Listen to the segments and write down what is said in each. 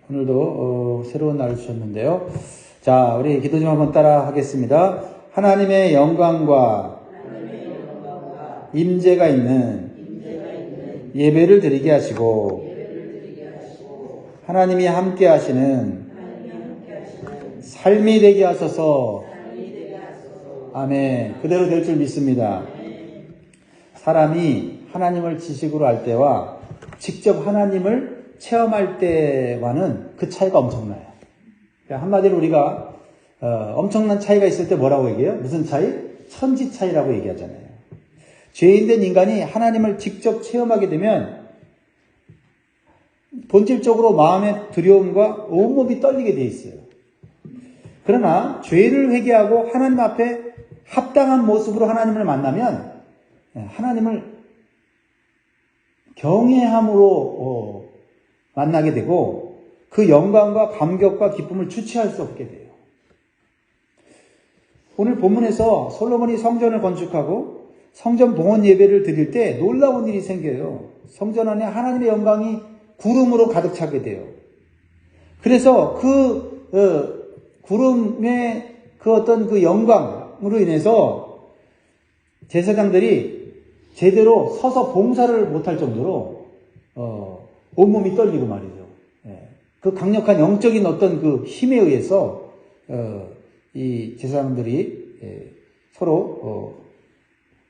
오늘도 새로운 날을 주셨는데요. 자, 우리 기도 좀 한번 따라 하겠습니다. 하나님의 영광과 임재가 있는 예배를 드리게 하시고 하나님이 함께 하시는 삶이 되게 하소서. 아멘. 그대로 될 줄 믿습니다. 사람이 하나님을 지식으로 알 때와 직접 하나님을 체험할 때와는 그 차이가 엄청나요. 한마디로 우리가 엄청난 차이가 있을 때 뭐라고 얘기해요? 무슨 차이? 천지 차이라고 얘기하잖아요. 죄인된 인간이 하나님을 직접 체험하게 되면 본질적으로 마음의 두려움과 온몸이 떨리게 돼 있어요. 그러나 죄를 회개하고 하나님 앞에 합당한 모습으로 하나님을 만나면 하나님을 경외함으로 만나게 되고 그 영광과 감격과 기쁨을 주체할 수 없게 돼요. 오늘 본문에서 솔로몬이 성전을 건축하고 성전 봉헌 예배를 드릴 때 놀라운 일이 생겨요. 성전 안에 하나님의 영광이 구름으로 가득 차게 돼요. 그래서 구름의 어떤 그 영광으로 인해서 제사장들이 제대로 서서 봉사를 못할 정도로 온몸이 떨리고 말이죠. 그 강력한 영적인 어떤 그 힘에 의해서 이 제사장들이 서로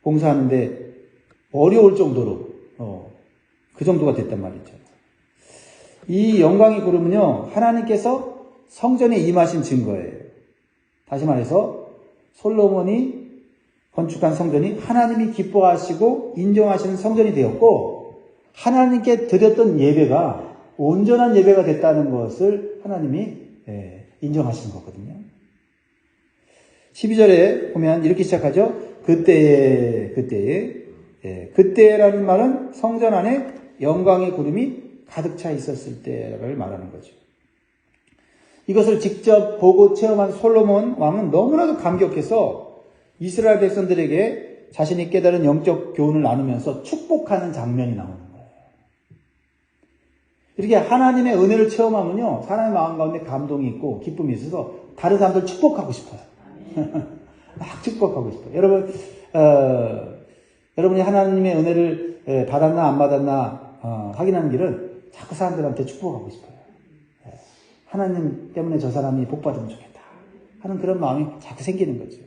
봉사하는데 어려울 정도로 그 정도가 됐단 말이죠. 이 영광의 구름은요, 하나님께서 성전에 임하신 증거예요. 다시 말해서 솔로몬이 건축한 성전이 하나님이 기뻐하시고 인정하시는 성전이 되었고 하나님께 드렸던 예배가 온전한 예배가 됐다는 것을 하나님이 인정하시는 거거든요. 12절에 보면 이렇게 시작하죠. 그때라는 말은 성전 안에 영광의 구름이 가득 차 있었을 때를 말하는 거죠. 이것을 직접 보고 체험한 솔로몬 왕은 너무나도 감격해서 이스라엘 백성들에게 자신이 깨달은 영적 교훈을 나누면서 축복하는 장면이 나오는 거예요. 이렇게 하나님의 은혜를 체험하면요, 사람의 마음 가운데 감동이 있고 기쁨이 있어서 다른 사람들 축복하고 싶어요. 막 축복하고 싶어요. 여러분이 하나님의 은혜를 받았나 안 받았나 확인하는 길은 자꾸 사람들한테 축복하고 싶어요. 하나님 때문에 저 사람이 복 받으면 좋겠다 하는 그런 마음이 자꾸 생기는 거죠.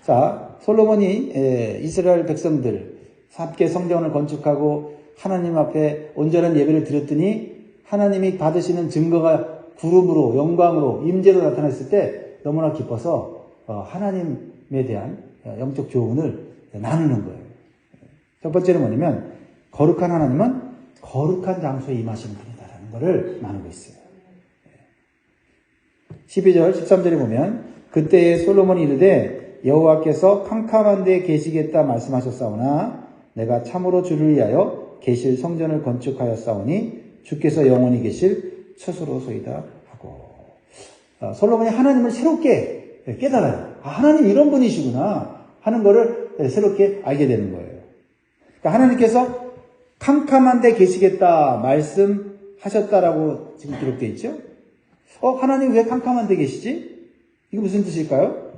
자, 솔로몬이 이스라엘 백성들 함께 성전을 건축하고 하나님 앞에 온전한 예배를 드렸더니 하나님이 받으시는 증거가 구름으로 영광으로 임재로 나타났을 때 너무나 기뻐서 하나님에 대한 영적 교훈을 나누는 거예요. 첫 번째는 뭐냐면 거룩한 하나님은 거룩한 장소에 임하시는 분이다라는 것을 나누고 있어요. 12절 13절에 보면 그때에 솔로몬이 이르되 여호와께서 캄캄한 데에 계시겠다 말씀하셨사오나 내가 참으로 주를 위하여 계실 성전을 건축하였사오니 주께서 영원히 계실 처소로소이다 하고 솔로몬이 하나님을 새롭게 깨달아요. 하나님 이런 분이시구나 하는 것을 새롭게 알게 되는 거예요. 그러니까 하나님께서 캄캄한 데 계시겠다 말씀하셨다라고 지금 기록되어 있죠. 하나님 왜 캄캄한 데 계시지? 이게 무슨 뜻일까요?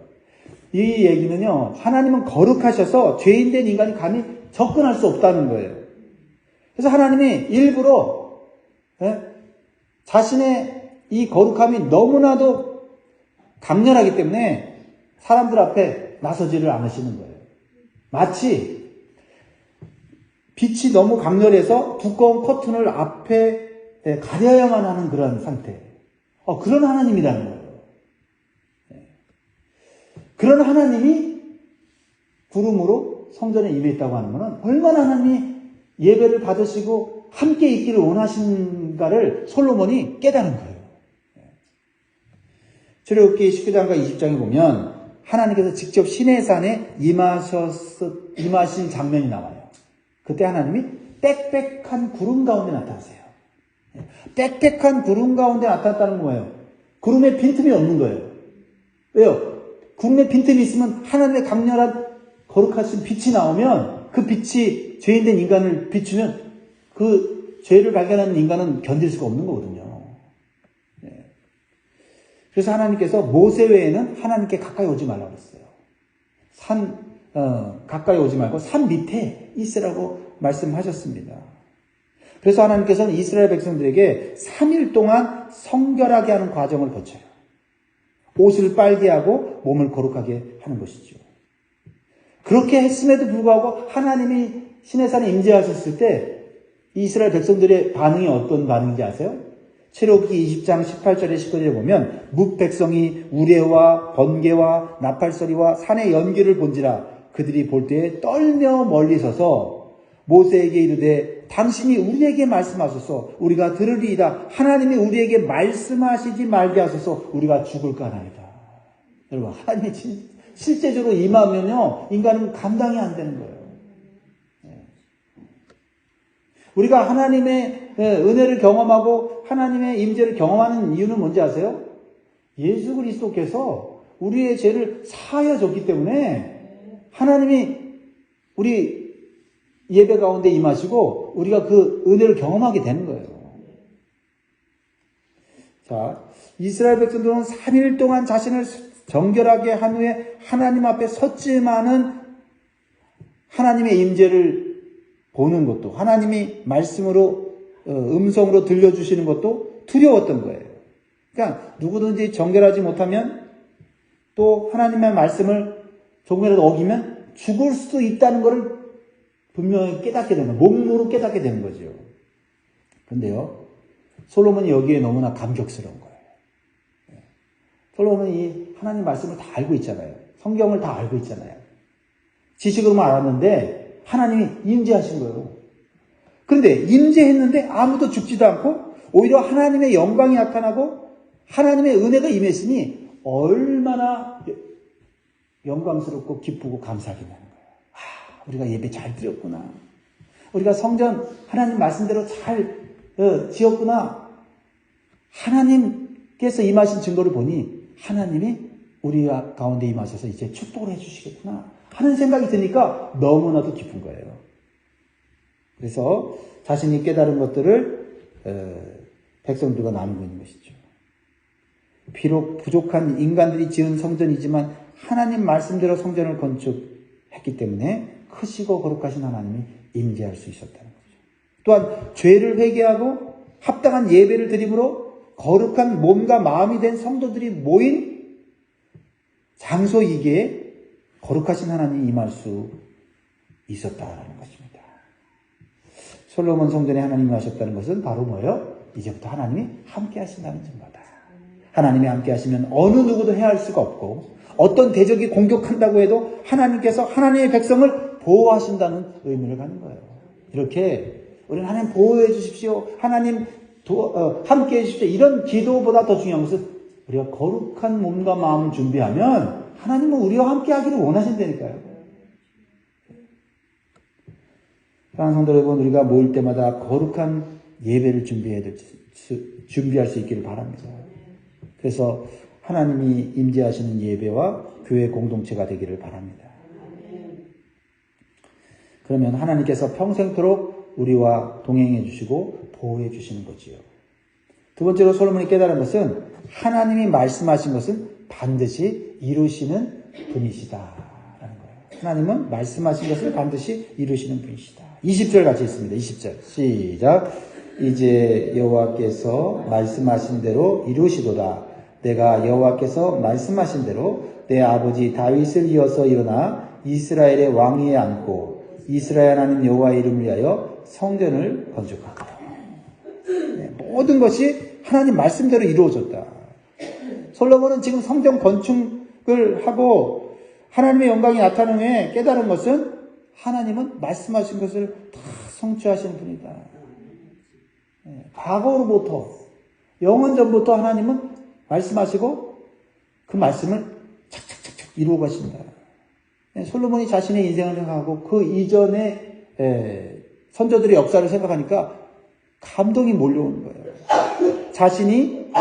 이 얘기는요, 하나님은 거룩하셔서 죄인된 인간이 감히 접근할 수 없다는 거예요. 그래서 하나님이 일부러 자신의 이 거룩함이 너무나도 강렬하기 때문에 사람들 앞에 나서지를 않으시는 거예요. 마치 빛이 너무 강렬해서 두꺼운 커튼을 앞에 가려야만 하는 그런 상태. 그런 하나님이라는 거예요. 그런 하나님이 구름으로 성전에 임했다고 하는 것은 얼마나 하나님이 예배를 받으시고 함께 있기를 원하신가를 솔로몬이 깨달은 거예요. 출애굽기 19장과 20장에 보면 하나님께서 직접 시내산에 임하신 장면이 나와요. 그때 하나님이 빽빽한 구름 가운데 나타나세요. 빽빽한 구름 가운데 나타났다는 거예요. 구름에 빈틈이 없는 거예요. 왜요? 구름에 빈틈이 있으면 하나님의 강렬한 거룩하신 빛이 나오면 그 빛이 죄인된 인간을 비추면 그 죄를 발견하는 인간은 견딜 수가 없는 거거든요. 그래서 하나님께서 모세 외에는 하나님께 가까이 오지 말라고 그랬어요. 가까이 오지 말고 산 밑에 있으라고 말씀하셨습니다. 그래서 하나님께서는 이스라엘 백성들에게 3일 동안 성결하게 하는 과정을 거쳐요. 옷을 빨게 하고 몸을 거룩하게 하는 것이죠. 그렇게 했음에도 불구하고 하나님이 시내산에 임재하셨을 때 이스라엘 백성들의 반응이 어떤 반응인지 아세요? 출애굽기 20장 18절에 19절에 보면 뭇 백성이 우레와 번개와 나팔소리와 산의 연기를 본지라 그들이 볼 때에 떨며 멀리 서서 모세에게 이르되 당신이 우리에게 말씀하소서 우리가 들으리이다. 하나님이 우리에게 말씀하시지 말게 하소서 우리가 죽을까 하나이다. 여러분, 하나님이 실제적으로 임하면요 인간은 감당이 안 되는 거예요. 우리가 하나님의 은혜를 경험하고 하나님의 임재를 경험하는 이유는 뭔지 아세요? 예수 그리스도께서 우리의 죄를 사하여 줬기 때문에 하나님이 우리 예배 가운데 임하시고 우리가 그 은혜를 경험하게 되는 거예요. 자, 이스라엘 백성들은 3일 동안 자신을 정결하게 한 후에 하나님 앞에 섰지만은 하나님의 임재를 보는 것도 하나님이 말씀으로 음성으로 들려주시는 것도 두려웠던 거예요. 그러니까 누구든지 정결하지 못하면 또 하나님의 말씀을 조금이라도 어기면 죽을 수도 있다는 것을 분명히 깨닫게 되는 거예요. 몸으로 깨닫게 되는 거죠. 그런데요, 솔로몬이 여기에 너무나 감격스러운 거예요. 솔로몬이 이 하나님 말씀을 다 알고 있잖아요. 성경을 다 알고 있잖아요. 지식으로만 알았는데 하나님이 임재하신 거예요. 그런데 임재했는데 아무도 죽지도 않고 오히려 하나님의 영광이 나타나고 하나님의 은혜가 임했으니 얼마나 영광스럽고 기쁘고 감사하겠냐는 거예요. 우리가 예배 잘 드렸구나. 우리가 성전 하나님 말씀대로 잘 지었구나. 하나님께서 임하신 증거를 보니 하나님이 우리 가운데 임하셔서 이제 축복을 해주시겠구나 하는 생각이 드니까 너무나도 기쁜 거예요. 그래서 자신이 깨달은 것들을 백성들과 나누고 있는 것이죠. 비록 부족한 인간들이 지은 성전이지만 하나님 말씀대로 성전을 건축했기 때문에 크시고 거룩하신 하나님이 임재할 수 있었다는 거죠. 또한 죄를 회개하고 합당한 예배를 드림으로 거룩한 몸과 마음이 된 성도들이 모인 장소이기에 거룩하신 하나님이 임할 수 있었다라는 것입니다. 솔로몬 성전에 하나님이 하셨다는 것은 바로 뭐예요? 이제부터 하나님이 함께 하신다는 증거다. 하나님이 함께 하시면 어느 누구도 해할 수가 없고 어떤 대적이 공격한다고 해도 하나님께서 하나님의 백성을 보호하신다는 의미를 갖는 거예요. 이렇게 우리는 하나님 보호해 주십시오. 하나님 함께 해 주십시오. 이런 기도보다 더 중요한 것은 우리가 거룩한 몸과 마음을 준비하면 하나님은 우리와 함께 하기를 원하신다니까요. 사랑하는 성도 여러분, 우리가 모일 때마다 거룩한 예배를 준비할 수 있기를 바랍니다. 그래서 하나님이 임재하시는 예배와 교회 공동체가 되기를 바랍니다. 그러면 하나님께서 평생토록 우리와 동행해 주시고 보호해 주시는 거지요. 두 번째로 솔로몬이 깨달은 것은 하나님이 말씀하신 것은 반드시 이루시는 분이시다라는 거예요. 하나님은 말씀하신 것을 반드시 이루시는 분이시다. 20절 같이 있습니다. 20절 시작. 이제 여호와께서 말씀하신 대로 이루시도다. 내가 여호와께서 말씀하신 대로 내 아버지 다윗을 이어서 일어나 이스라엘의 왕위에 앉고 이스라엘 하나님 여호와의 이름을 위하여 성전을 건축하리라. 모든 것이 하나님 말씀대로 이루어졌다. 솔로몬은 지금 성전 건축을 하고 하나님의 영광이 나타나는 후에 깨달은 것은 하나님은 말씀하신 것을 다 성취하시는 분이다. 과거로부터 영원 전부터 하나님은 말씀하시고 그 말씀을 착착착착 이루어 가신다. 솔로몬이 자신의 인생을 생각하고 그 이전의 선조들의 역사를 생각하니까 감동이 몰려오는 거예요. 자신이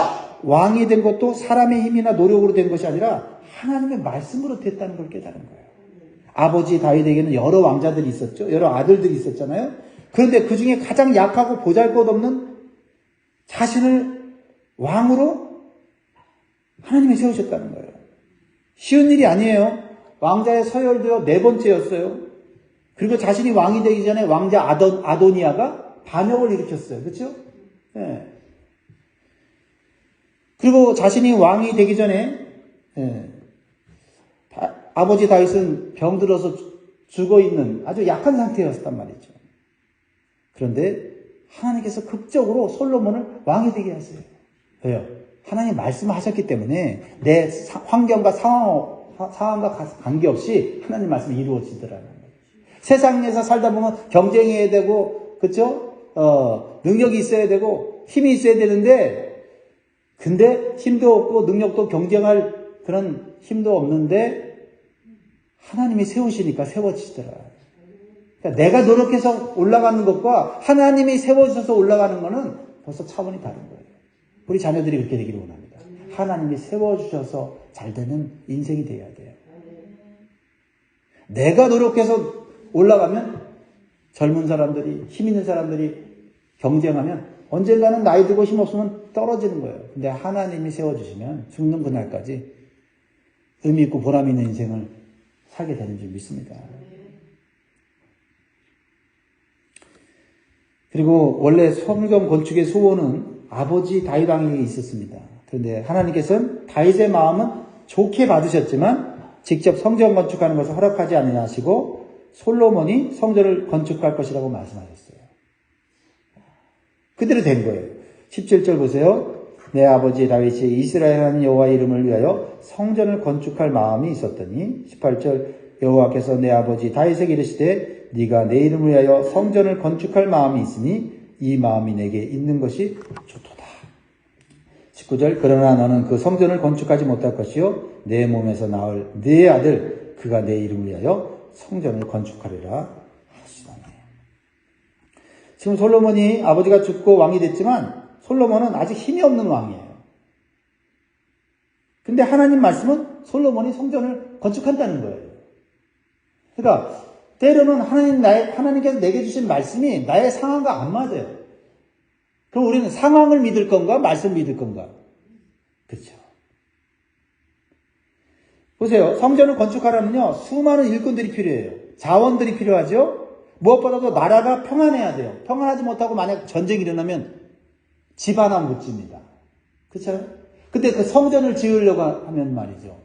왕이 된 것도 사람의 힘이나 노력으로 된 것이 아니라 하나님의 말씀으로 됐다는 걸 깨달은 거예요. 아버지 다윗에게는 여러 왕자들이 있었죠. 여러 아들들이 있었잖아요. 그런데 그 중에 가장 약하고 보잘것없는 자신을 왕으로 하나님이 세우셨다는 거예요. 쉬운 일이 아니에요. 왕자의 서열도요, 4번째였어요. 그리고 자신이 왕이 되기 전에 왕자 아도니아가 반역을 일으켰어요. 그렇죠? 예. 그리고 자신이 왕이 되기 전에 아버지 다윗은 병들어서 죽어있는 아주 약한 상태였단 말이죠. 그런데 하나님께서 극적으로 솔로몬을 왕이 되게 하세요. 왜요? 하나님 말씀하셨기 때문에 내 환경과 상황과 관계없이 하나님 말씀이 이루어지더라는 거예요. 세상에서 살다 보면 경쟁해야 되고, 그렇죠? 능력이 있어야 되고 힘이 있어야 되는데, 근데 힘도 없고 능력도 경쟁할 그런 힘도 없는데 하나님이 세우시니까 세워지더라. 그러니까 내가 노력해서 올라가는 것과 하나님이 세워주셔서 올라가는 것은 벌써 차원이 다른 거예요. 우리 자녀들이 그렇게 되기를 원합니다. 하나님이 세워주셔서 잘 되는 인생이 되어야 돼요. 내가 노력해서 올라가면 젊은 사람들이, 힘 있는 사람들이 경쟁하면 언젠가는 나이 들고 힘 없으면 떨어지는 거예요. 근데 하나님이 세워주시면 죽는 그날까지 의미 있고 보람 있는 인생을 살게 되는 줄 믿습니다. 그리고 원래 성전 건축의 소원은 아버지 다윗 왕에게 있었습니다. 그런데 하나님께서는 다윗의 마음은 좋게 받으셨지만 직접 성전 건축하는 것을 허락하지 아니하시고 솔로몬이 성전을 건축할 것이라고 말씀하셨어요. 그대로 된 거예요. 17절 보세요. 내 아버지 다윗이 이스라엘 하나님 여호와의 이름을 위하여 성전을 건축할 마음이 있었더니 18절 여호와께서 내 아버지 다윗에게 이르시되 네가 내 이름을 위하여 성전을 건축할 마음이 있으니 이 마음이 내게 있는 것이 좋도다. 19절 그러나 너는 그 성전을 건축하지 못할 것이요 내 몸에서 나올 네 아들 그가 내 이름을 위하여 성전을 건축하리라 하시다니. 지금 솔로몬이 아버지가 죽고 왕이 됐지만 솔로몬은 아직 힘이 없는 왕이에요. 근데 하나님 말씀은 솔로몬이 성전을 건축한다는 거예요. 그러니까 때로는 하나님께서 내게 주신 말씀이 나의 상황과 안 맞아요. 그럼 우리는 상황을 믿을 건가 말씀을 믿을 건가? 그렇죠. 보세요. 성전을 건축하려면요 수많은 일꾼들이 필요해요. 자원들이 필요하죠. 무엇보다도 나라가 평안해야 돼요. 평안하지 못하고 만약 전쟁이 일어나면 집 하나 못 집니다. 그렇죠? 근데 그 성전을 지으려고 하면 말이죠.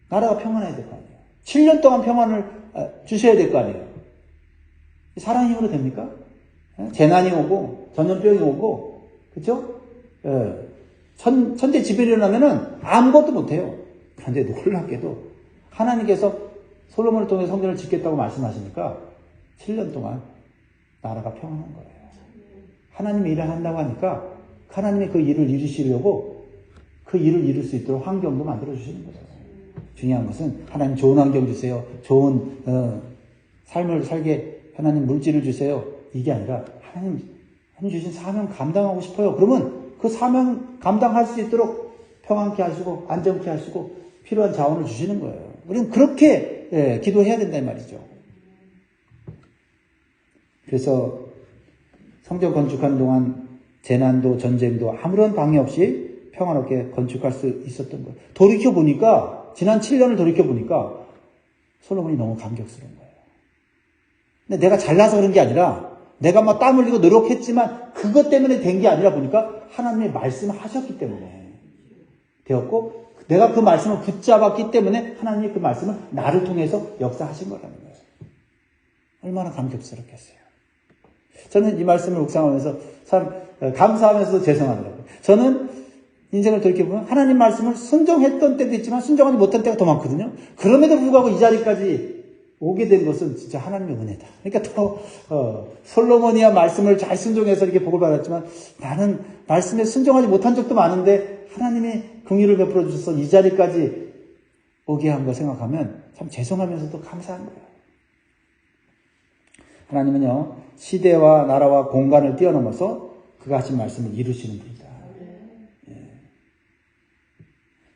나라가 평안해야 될 거 아니에요. 7년 동안 평안을 주셔야 될 거 아니에요. 사랑의 힘으로 됩니까? 재난이 오고 전염병이 오고 그렇죠? 천재지변이 일어나면은 아무것도 못해요. 그런데 놀랍게도 하나님께서 솔로몬을 통해 성전을 짓겠다고 말씀하시니까 7년 동안 나라가 평안한 거예요. 하나님이 일을 한다고 하니까 하나님이 그 일을 이루시려고 그 일을 이룰 수 있도록 환경도 만들어주시는 거예요. 중요한 것은 하나님 좋은 환경 주세요. 좋은 삶을 살게 하나님 물질을 주세요. 이게 아니라 하나님 주신 사명 감당하고 싶어요. 그러면 그 사명 감당할 수 있도록 평안케 하시고 안정케 하시고 필요한 자원을 주시는 거예요. 우리는 그렇게 기도해야 된다는 말이죠. 그래서 성전 건축하는 동안 재난도 전쟁도 아무런 방해 없이 평안하게 건축할 수 있었던 거예요. 돌이켜보니까 지난 7년을 돌이켜보니까 솔로몬이 너무 감격스러운 거예요. 근데 내가 잘나서 그런 게 아니라 내가 막 땀 흘리고 노력했지만 그것 때문에 된 게 아니라 보니까 하나님의 말씀을 하셨기 때문에 되었고 내가 그 말씀을 붙잡았기 때문에 하나님이 그 말씀을 나를 통해서 역사하신 거라는 거예요. 얼마나 감격스럽겠어요. 저는 이 말씀을 묵상하면서 참 감사하면서도 죄송하더라고요. 저는 인생을 돌이켜보면 하나님 말씀을 순종했던 때도 있지만 순종하지 못한 때가 더 많거든요. 그럼에도 불구하고 이 자리까지 오게 된 것은 진짜 하나님의 은혜다. 그러니까 또 솔로몬이야 말씀을 잘 순종해서 이렇게 복을 받았지만 나는 말씀에 순종하지 못한 적도 많은데 하나님이 긍휼을 베풀어 주셔서 이 자리까지 오게 한 거 생각하면 참 죄송하면서도 감사한 거예요. 하나님은요 시대와 나라와 공간을 뛰어넘어서 그가 하신 말씀을 이루시는 분이다.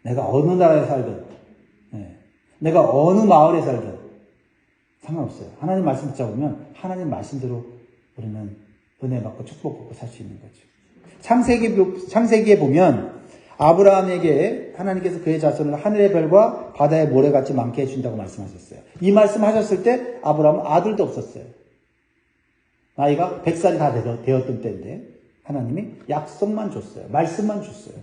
내가 어느 나라에 살든 내가 어느 마을에 살든 상관없어요. 하나님 말씀 붙잡으면 하나님 말씀대로 우리는 은혜 받고 축복 받고 살 수 있는 거죠. 창세기에 보면 아브라함에게 하나님께서 그의 자손을 하늘의 별과 바다의 모래같이 많게 해준다고 말씀하셨어요. 이 말씀하셨을 때 아브라함은 아들도 없었어요. 나이가 100살이 다 되었던 때인데 하나님이 약속만 줬어요. 말씀만 줬어요.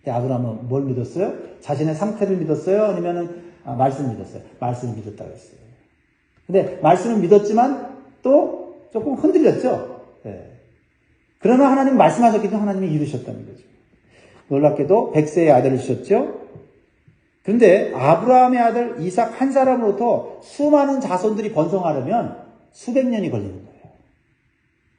아브라함은 뭘 믿었어요? 자신의 상태를 믿었어요? 아니면 말씀을 믿었어요? 말씀을 믿었다고 했어요. 근데 말씀을 믿었지만 또 조금 흔들렸죠. 네. 그러나 하나님 말씀하셨기 때문에 하나님이 이루셨다는 거죠. 놀랍게도 100세의 아들을 주셨죠. 그런데 아브라함의 아들 이삭 한 사람으로부터 수많은 자손들이 번성하려면 수백 년이 걸리는 거예요.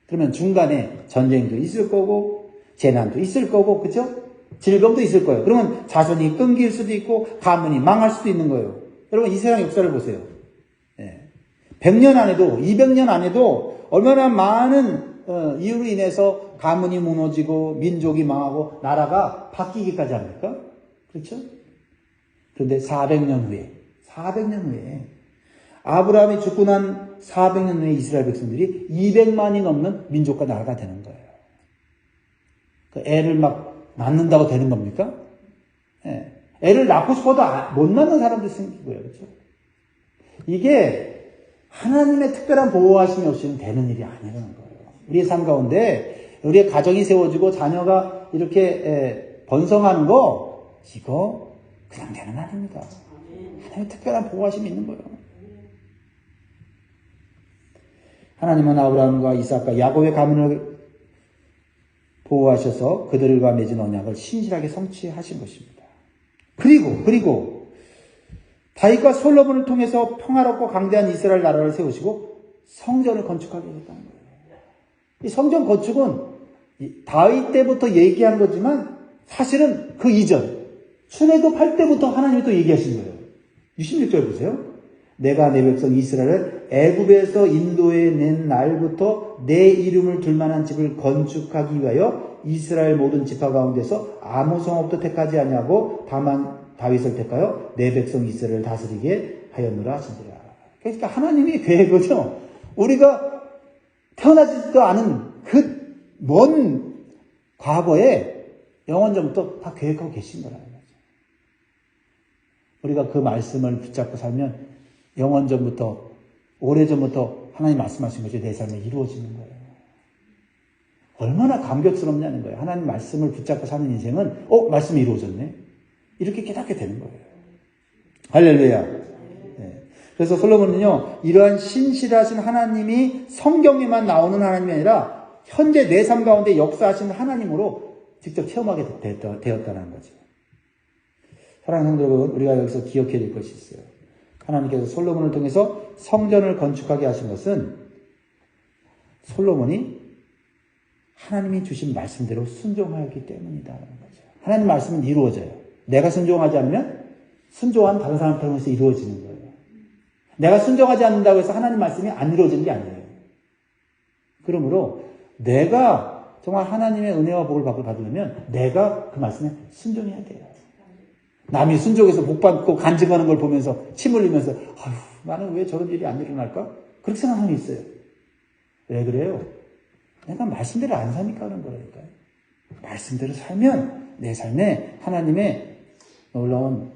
그러면 중간에 전쟁도 있을 거고 재난도 있을 거고 그렇죠? 질병도 있을 거예요. 그러면 자손이 끊길 수도 있고 가문이 망할 수도 있는 거예요. 여러분 이 세상 역사를 보세요. 100년 안에도 200년 안에도 얼마나 많은 이유로 인해서 가문이 무너지고 민족이 망하고 나라가 바뀌기까지 합니까? 그렇죠? 그런데 400년 후에 아브라함이 죽고 난 400년 후에 이스라엘 백성들이 200만이 넘는 민족과 나라가 되는 거예요. 그 애를 막 낳는다고 되는 겁니까? 예. 애를 낳고 싶어도 못 낳는 사람도 생기고요. 그렇죠? 이게 하나님의 특별한 보호하심이 없이는 되는 일이 아니라는 거예요. 우리의 삶 가운데 우리의 가정이 세워지고 자녀가 이렇게 번성하는 거 이거 그냥 되는 거 아닙니다. 하나님의 특별한 보호하심이 있는 거예요. 하나님은 아브라함과 이삭과 야곱의 가문을 보호하셔서 그들과 맺은 언약을 신실하게 성취하신 것입니다. 그리고 다윗과 솔로몬을 통해서 평화롭고 강대한 이스라엘 나라를 세우시고 성전을 건축하게 하셨다는 거예요. 이 성전 건축은 다윗 때부터 얘기한 거지만 사실은 그 이전 출애굽 할 때부터 하나님이 또 얘기하신 거예요. 66절 보세요. 내가 내 백성 이스라엘을 애굽에서 인도해 낸 날부터 내 이름을 둘 만한 집을 건축하기 위하여 이스라엘 모든 지파 가운데서 아무 성읍도 택하지 아니하고 다만 다윗을 택하여 내 백성 이스라엘을 다스리게 하였노라 하시니라. 그러니까 하나님의 계획은요. 우리가 태어나지도 않은 그 먼 과거에 영원전부터 다 계획하고 계신 거라는 거죠. 우리가 그 말씀을 붙잡고 살면 영원전부터 오래전부터 하나님 말씀하신 것이 내 삶에 이루어지는 거예요. 얼마나 감격스럽냐는 거예요. 하나님 말씀을 붙잡고 사는 인생은 말씀이 이루어졌네. 이렇게 깨닫게 되는 거예요. 할렐루야. 네. 그래서 솔로몬은요. 이러한 신실하신 하나님이 성경에만 나오는 하나님이 아니라 현재 내 삶 가운데 역사하신 하나님으로 직접 체험하게 되었다는 거죠. 사랑하는 성도 여러분, 우리가 여기서 기억해야 될 것이 있어요. 하나님께서 솔로몬을 통해서 성전을 건축하게 하신 것은 솔로몬이 하나님이 주신 말씀대로 순종하였기 때문이다라는 거죠. 하나님 말씀은 이루어져요. 내가 순종하지 않으면 순종한 다른 사람 통해서 이루어지는 거예요. 내가 순종하지 않는다고 해서 하나님 말씀이 안 이루어지는 게 아니에요. 그러므로 내가 정말 하나님의 은혜와 복을 받으려면 내가 그 말씀에 순종해야 돼요. 남이 순종해서 복 받고 간증하는 걸 보면서 침 흘리면서 아휴 나는 왜 저런 일이 안 일어날까? 그렇게 생각하는 게 있어요. 왜 그래요? 내가 말씀대로 안 사니까 그런 거라니까요. 말씀대로 살면 내 삶에 하나님의 놀라운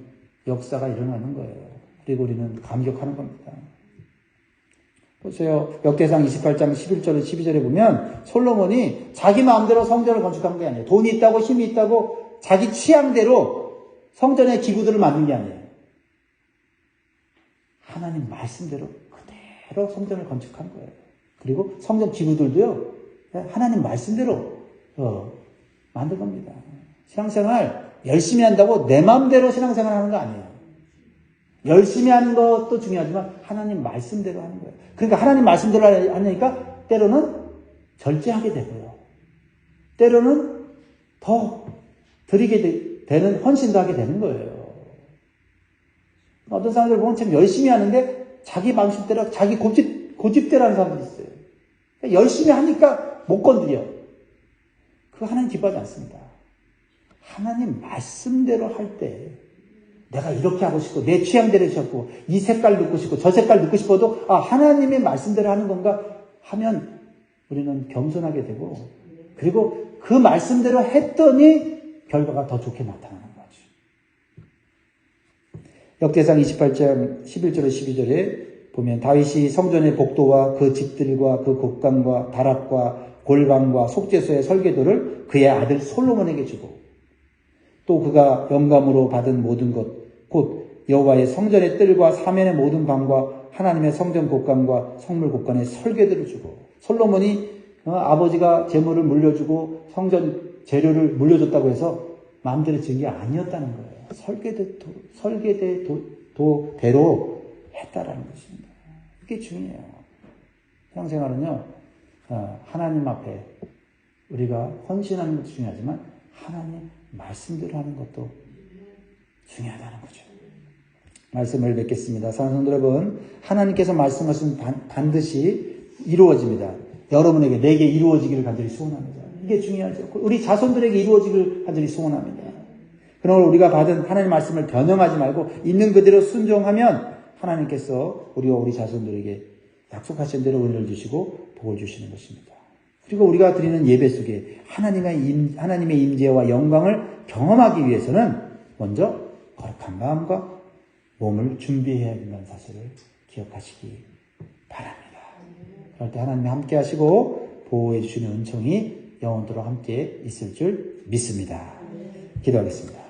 역사가 일어나는 거예요. 그리고 우리는 감격하는 겁니다. 보세요. 역대상 28장 11절에 12절에 보면 솔로몬이 자기 마음대로 성전을 건축한 게 아니에요. 돈이 있다고 힘이 있다고 자기 취향대로 성전의 기구들을 만든 게 아니에요. 하나님 말씀대로 그대로 성전을 건축한 거예요. 그리고 성전 기구들도요. 하나님 말씀대로 만든 겁니다. 신앙생활 열심히 한다고 내 마음대로 신앙생활 하는 거 아니에요. 열심히 하는 것도 중요하지만 하나님 말씀대로 하는 거예요. 그러니까 하나님 말씀대로 하니까 때로는 절제하게 되고요. 때로는 더 드리게 되는 헌신도 하게 되는 거예요. 어떤 사람들 보면 참 열심히 하는데 자기 방식대로 자기 고집대로 하는 사람들이 있어요. 열심히 하니까 못 건드려. 그거 하나님 기뻐하지 않습니다. 하나님 말씀대로 할 때 내가 이렇게 하고 싶고 내 취향대로 싶고 이 색깔 넣고 싶고 저 색깔 넣고 싶어도 하나님의 말씀대로 하는 건가 하면 우리는 겸손하게 되고 그리고 그 말씀대로 했더니 결과가 더 좋게 나타나는 거죠. 역대상 28장 11절에 12절에 보면 다윗이 성전의 복도와 그 집들과 그 곡간과 다락과 골방과 속죄소의 설계도를 그의 아들 솔로몬에게 주고 또 그가 영감으로 받은 모든 것 곧 여호와의 성전의 뜰과 사면의 모든 방과 하나님의 성전 곡간과 성물 곡간의 설계도를 주고 솔로몬이 아버지가 재물을 물려주고 성전 재료를 물려줬다고 해서 마음대로 지은 게 아니었다는 거예요. 설계대로 했다라는 것입니다. 그게 중요해요. 신앙생활은요, 하나님 앞에 우리가 헌신하는 것도 중요하지만 하나님 말씀대로 하는 것도 중요하다는 거죠. 말씀을 맺겠습니다. 사랑하는 성도 여러분, 하나님께서 말씀하신 반드시 이루어집니다. 여러분에게 내게 이루어지기를 간절히 소원합니다. 이게 중요하죠. 우리 자손들에게 이루어지기를 간절히 소원합니다. 그러므로 우리가 받은 하나님 말씀을 변형하지 말고 있는 그대로 순종하면 하나님께서 우리와 우리 자손들에게 약속하신 대로 은혜를 주시고 복을 주시는 것입니다. 그리고 우리가 드리는 예배 속에 하나님의 임재와 영광을 경험하기 위해서는 먼저 거룩한 마음과 몸을 준비해야 된다는 사실을 기억하시기 바랍니다. 그럴 때 하나님이 함께 하시고 보호해 주시는 은총이 영원토록 함께 있을 줄 믿습니다. 기도하겠습니다.